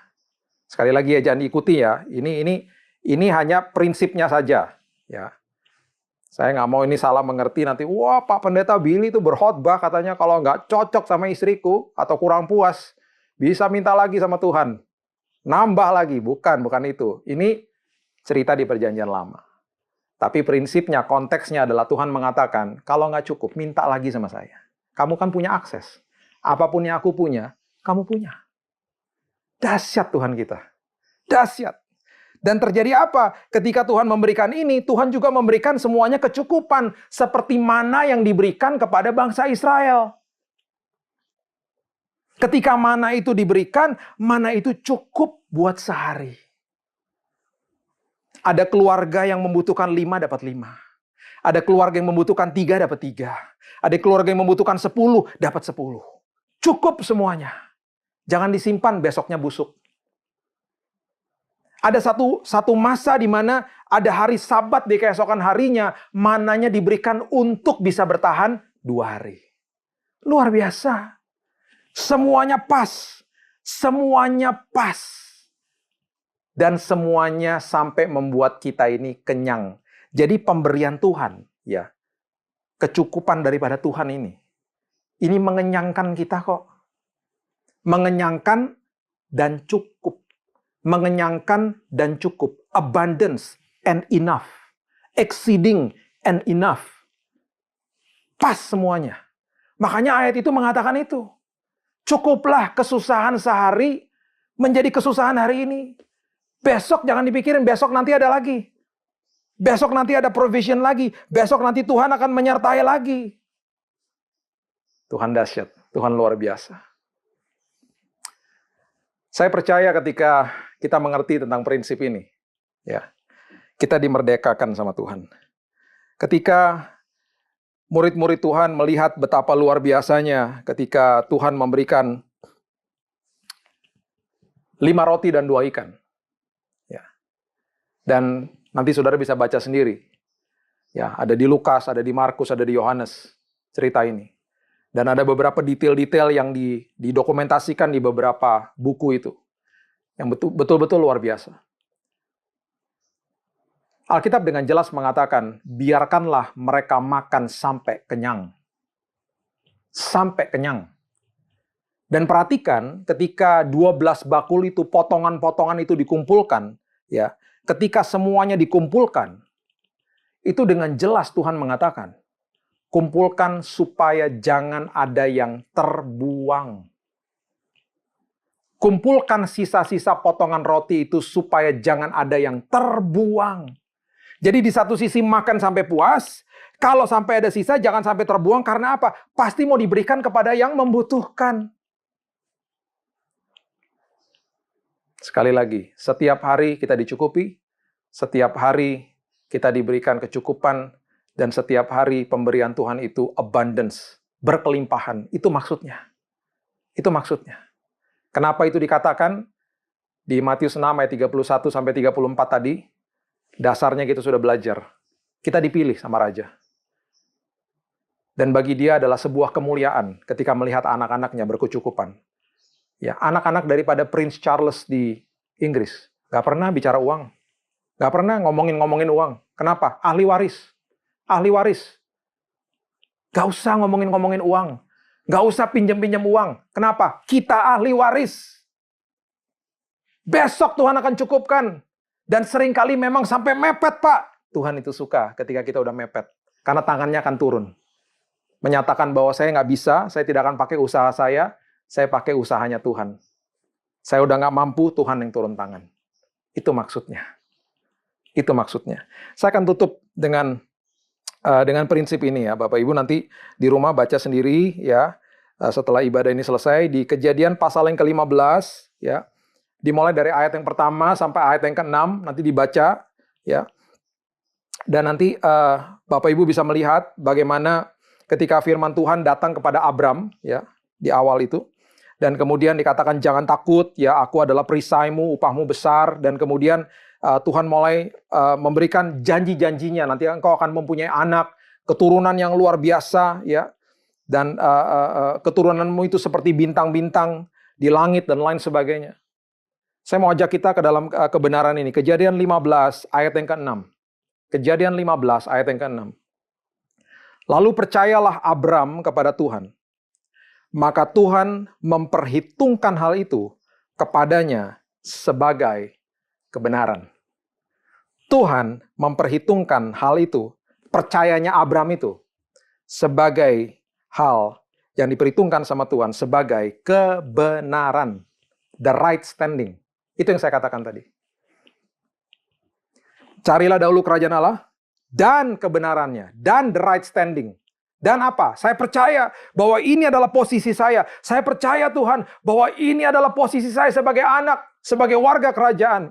C: Sekali lagi ya, jangan diikuti ya. Ini hanya prinsipnya saja. Ya. Saya nggak mau ini salah mengerti nanti. Wah, Pak Pendeta Billy itu berkhotbah katanya kalau nggak cocok sama istriku atau kurang puas, bisa minta lagi sama Tuhan. Nambah lagi. Bukan itu. Ini cerita di perjanjian lama. Tapi prinsipnya, konteksnya adalah Tuhan mengatakan, kalau nggak cukup, minta lagi sama saya. Kamu kan punya akses. Apapun yang aku punya, kamu punya. Dahsyat Tuhan kita. Dahsyat. Dan terjadi apa? Ketika Tuhan memberikan ini, Tuhan juga memberikan semuanya kecukupan. Seperti mana yang diberikan kepada bangsa Israel. Ketika mana itu diberikan, mana itu cukup buat sehari. Ada keluarga yang membutuhkan 5 dapat 5. Ada keluarga yang membutuhkan 3 dapat 3. Ada keluarga yang membutuhkan 10 dapat 10. Cukup semuanya. Jangan disimpan besoknya busuk. Ada satu masa di mana ada hari Sabat di keesokan harinya, mananya diberikan untuk bisa bertahan 2 hari. Luar biasa. Semuanya pas. Semuanya pas. Dan semuanya sampai membuat kita ini kenyang. Jadi pemberian Tuhan, ya, kecukupan daripada Tuhan ini mengenyangkan kita kok. Mengenyangkan dan cukup. Mengenyangkan dan cukup. Abundance and enough. Exceeding and enough. Pas semuanya. Makanya ayat itu mengatakan itu. Cukuplah kesusahan sehari menjadi kesusahan hari ini. Besok jangan dipikirin, besok nanti ada lagi. Besok nanti ada provision lagi. Besok nanti Tuhan akan menyertai lagi. Tuhan dahsyat, Tuhan luar biasa. Saya percaya ketika kita mengerti tentang prinsip ini, ya, kita dimerdekakan sama Tuhan. Ketika murid-murid Tuhan melihat betapa luar biasanya ketika Tuhan memberikan 5 roti dan 2 ikan. Ya. Dan nanti saudara bisa baca sendiri. Ya, ada di Lukas, ada di Markus, ada di Yohanes cerita ini. Dan ada beberapa detail-detail yang didokumentasikan di beberapa buku itu. Yang betul-betul luar biasa. Alkitab dengan jelas mengatakan, biarkanlah mereka makan sampai kenyang. Sampai kenyang. Dan perhatikan, ketika 12 bakul itu, potongan-potongan itu dikumpulkan, ya, ketika semuanya dikumpulkan, itu dengan jelas Tuhan mengatakan, kumpulkan supaya jangan ada yang terbuang. Kumpulkan sisa-sisa potongan roti itu supaya jangan ada yang terbuang. Jadi di satu sisi makan sampai puas, kalau sampai ada sisa jangan sampai terbuang karena apa? Pasti mau diberikan kepada yang membutuhkan. Sekali lagi, setiap hari kita dicukupi, setiap hari kita diberikan kecukupan, dan setiap hari pemberian Tuhan itu abundance, berkelimpahan. Itu maksudnya. Itu maksudnya. Kenapa itu dikatakan? Di Matius 6 ayat 31 sampai 34 tadi, dasarnya kita sudah belajar. Kita dipilih sama raja. Dan bagi dia adalah sebuah kemuliaan ketika melihat anak-anaknya berkecukupan. Ya, anak-anak daripada Prince Charles di Inggris. Gak pernah bicara uang. Gak pernah ngomongin uang. Kenapa? Ahli waris. Ahli waris. Gak usah ngomongin uang. Gak usah pinjam-pinjam uang. Kenapa? Kita ahli waris. Besok Tuhan akan cukupkan. Dan seringkali memang sampai mepet, Pak. Tuhan itu suka ketika kita udah mepet. Karena tangannya akan turun. Menyatakan bahwa saya nggak bisa, saya tidak akan pakai usaha saya pakai usahanya Tuhan. Saya udah nggak mampu, Tuhan yang turun tangan. Itu maksudnya. Itu maksudnya. Saya akan tutup dengan prinsip ini ya, Bapak Ibu nanti di rumah baca sendiri ya. Setelah ibadah ini selesai di Kejadian pasal yang ke-15 ya. Dimulai dari ayat yang pertama sampai ayat yang ke-6 nanti dibaca ya. Dan nanti Bapak Ibu bisa melihat bagaimana ketika firman Tuhan datang kepada Abram ya di awal itu. Dan kemudian dikatakan jangan takut ya, aku adalah perisaimu, upahmu besar, dan kemudian Tuhan mulai memberikan janji-janjinya. Nanti engkau akan mempunyai anak, keturunan yang luar biasa, ya. Dan keturunanmu itu seperti bintang-bintang di langit dan lain sebagainya. Saya mau ajak kita ke dalam kebenaran ini. Kejadian 15 ayat yang ke-6. Kejadian 15 ayat yang ke-6. Lalu percayalah Abram kepada Tuhan. Maka Tuhan memperhitungkan hal itu kepadanya sebagai kebenaran. Tuhan memperhitungkan hal itu, percayanya Abram itu, sebagai hal yang diperhitungkan sama Tuhan, sebagai kebenaran. The right standing. Itu yang saya katakan tadi. Carilah dahulu kerajaan Allah dan kebenarannya dan the right standing. Dan apa? Saya percaya bahwa ini adalah posisi saya. Saya percaya Tuhan bahwa ini adalah posisi saya sebagai anak, sebagai warga kerajaan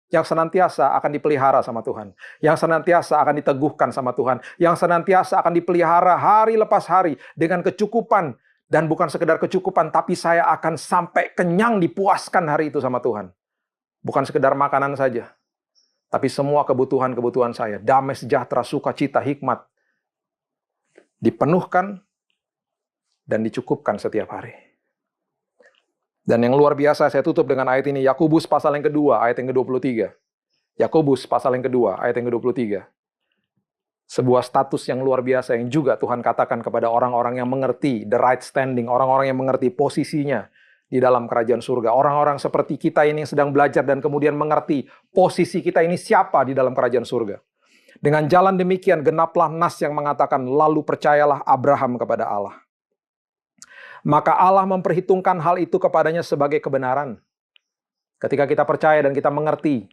C: yang senantiasa akan dipelihara sama Tuhan, yang senantiasa akan diteguhkan sama Tuhan, yang senantiasa akan dipelihara hari lepas hari dengan kecukupan. Dan bukan sekedar kecukupan, tapi saya akan sampai kenyang dipuaskan hari itu sama Tuhan. Bukan sekedar makanan saja, tapi semua kebutuhan-kebutuhan saya, damai, sejahtera, sukacita, hikmat, dipenuhkan dan dicukupkan setiap hari. Dan yang luar biasa, saya tutup dengan ayat ini, Yakobus pasal yang kedua, ayat yang ke-23. Yakobus pasal yang kedua, ayat yang ke-23. Sebuah status yang luar biasa yang juga Tuhan katakan kepada orang-orang yang mengerti the right standing, orang-orang yang mengerti posisinya di dalam kerajaan surga. Orang-orang seperti kita ini yang sedang belajar dan kemudian mengerti posisi kita ini siapa di dalam kerajaan surga. Dengan jalan demikian genaplah nas yang mengatakan, lalu percayalah Abraham kepada Allah. Maka Allah memperhitungkan hal itu kepadanya sebagai kebenaran. Ketika kita percaya dan kita mengerti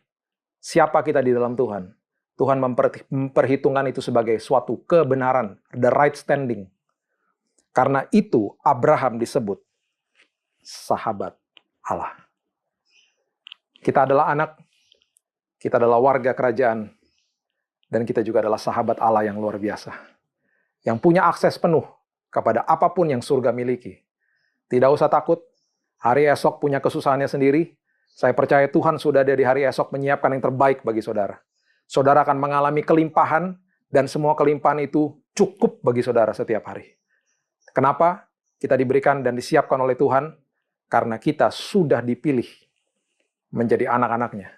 C: siapa kita di dalam Tuhan, Tuhan memperhitungkan itu sebagai suatu kebenaran, the right standing. Karena itu Abraham disebut sahabat Allah. Kita adalah anak, kita adalah warga kerajaan, dan kita juga adalah sahabat Allah yang luar biasa. Yang punya akses penuh kepada apapun yang surga miliki. Tidak usah takut, hari esok punya kesusahannya sendiri. Saya percaya Tuhan sudah ada di hari esok menyiapkan yang terbaik bagi saudara. Saudara akan mengalami kelimpahan, dan semua kelimpahan itu cukup bagi saudara setiap hari. Kenapa? Kita diberikan dan disiapkan oleh Tuhan, karena kita sudah dipilih menjadi anak-anaknya.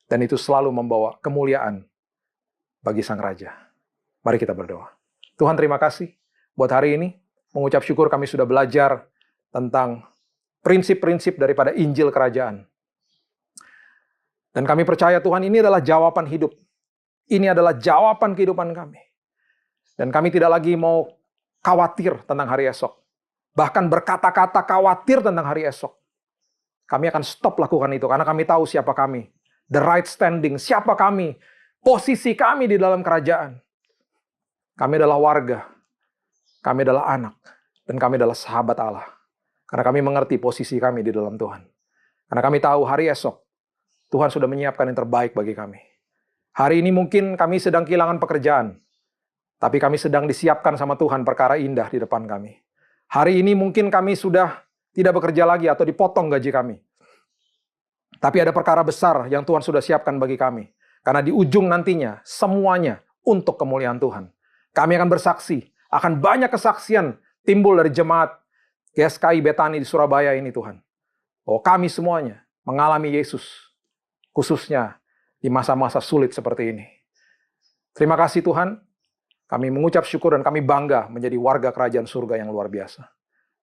C: Dan itu selalu membawa kemuliaan bagi Sang Raja. Mari kita berdoa. Tuhan, terima kasih buat hari ini. Mengucap syukur kami sudah belajar tentang prinsip-prinsip daripada Injil Kerajaan. Dan kami percaya Tuhan ini adalah jawaban hidup. Ini adalah jawaban kehidupan kami. Dan kami tidak lagi mau khawatir tentang hari esok. Bahkan berkata-kata khawatir tentang hari esok. Kami akan stop lakukan itu karena kami tahu siapa kami. The right standing, siapa kami. Posisi kami di dalam kerajaan. Kami adalah warga. Kami adalah anak. Dan kami adalah sahabat Allah. Karena kami mengerti posisi kami di dalam Tuhan. Karena kami tahu hari esok Tuhan sudah menyiapkan yang terbaik bagi kami. Hari ini mungkin kami sedang kehilangan pekerjaan, tapi kami sedang disiapkan sama Tuhan perkara indah di depan kami. Hari ini mungkin kami sudah tidak bekerja lagi atau dipotong gaji kami. Tapi ada perkara besar yang Tuhan sudah siapkan bagi kami. Karena di ujung nantinya, semuanya untuk kemuliaan Tuhan. Kami akan bersaksi, akan banyak kesaksian timbul dari jemaat GSKI Betani di Surabaya ini Tuhan. Oh, kami semuanya mengalami Yesus, khususnya di masa-masa sulit seperti ini. Terima kasih Tuhan, kami mengucap syukur dan kami bangga menjadi warga kerajaan surga yang luar biasa.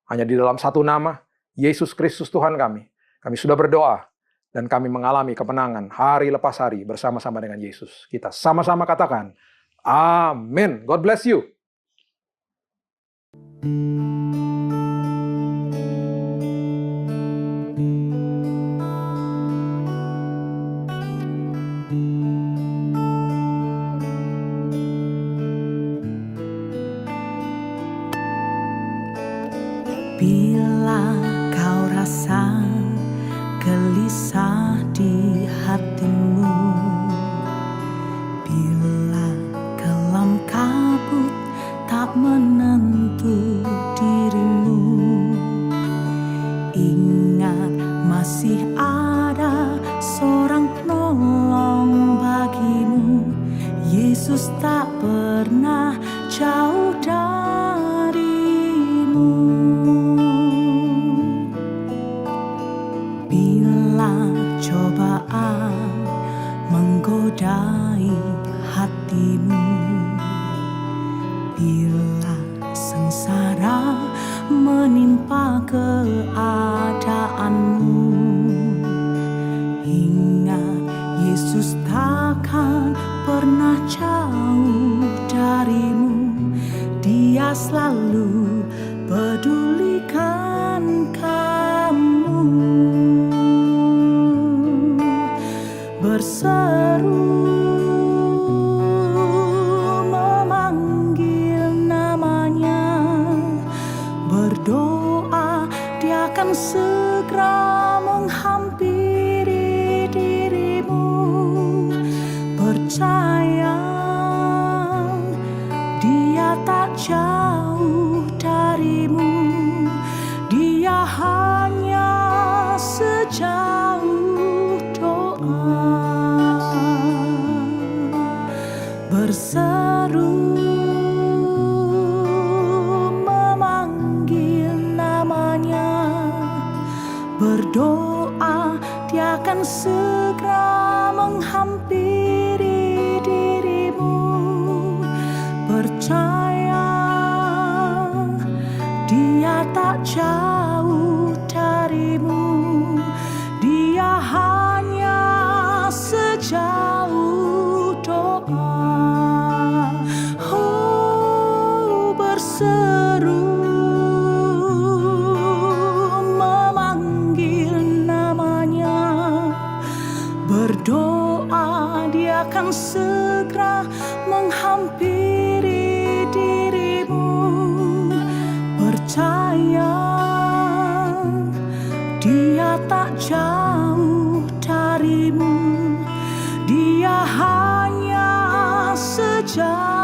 C: Hanya di dalam satu nama, Yesus Kristus Tuhan kami. Kami sudah berdoa dan kami mengalami kemenangan hari lepas hari bersama-sama dengan Yesus. Kita sama-sama katakan, amin. God bless you.
D: Bila kau rasa gelisah di hatimu, bila kelam kabut tak menentu dirimu, ingat masih ada seorang penolong bagimu. Yesus tak pernah jauh darimu. Cobaan menggodai hatimu, bila sengsara menimpa keadaanmu, ingat Yesus takkan pernah jauh darimu. Dia selalu pedulikan kamu. Berseru segera menghampiri dirimu. Percaya, Dia tak jauh darimu. Dia hanya sejauh doa. Berseru memanggil namanya, berdoa, Dia akan segera menghampiri dirimu. Percaya, Dia tak jauh darimu. Dia hanya sejauh doa. Oh, berseru memanggil namanya, berdoa, Dia akan segera menghampiri dirimu. Percaya, Dia tak jauh darimu. Dia hanya sejauh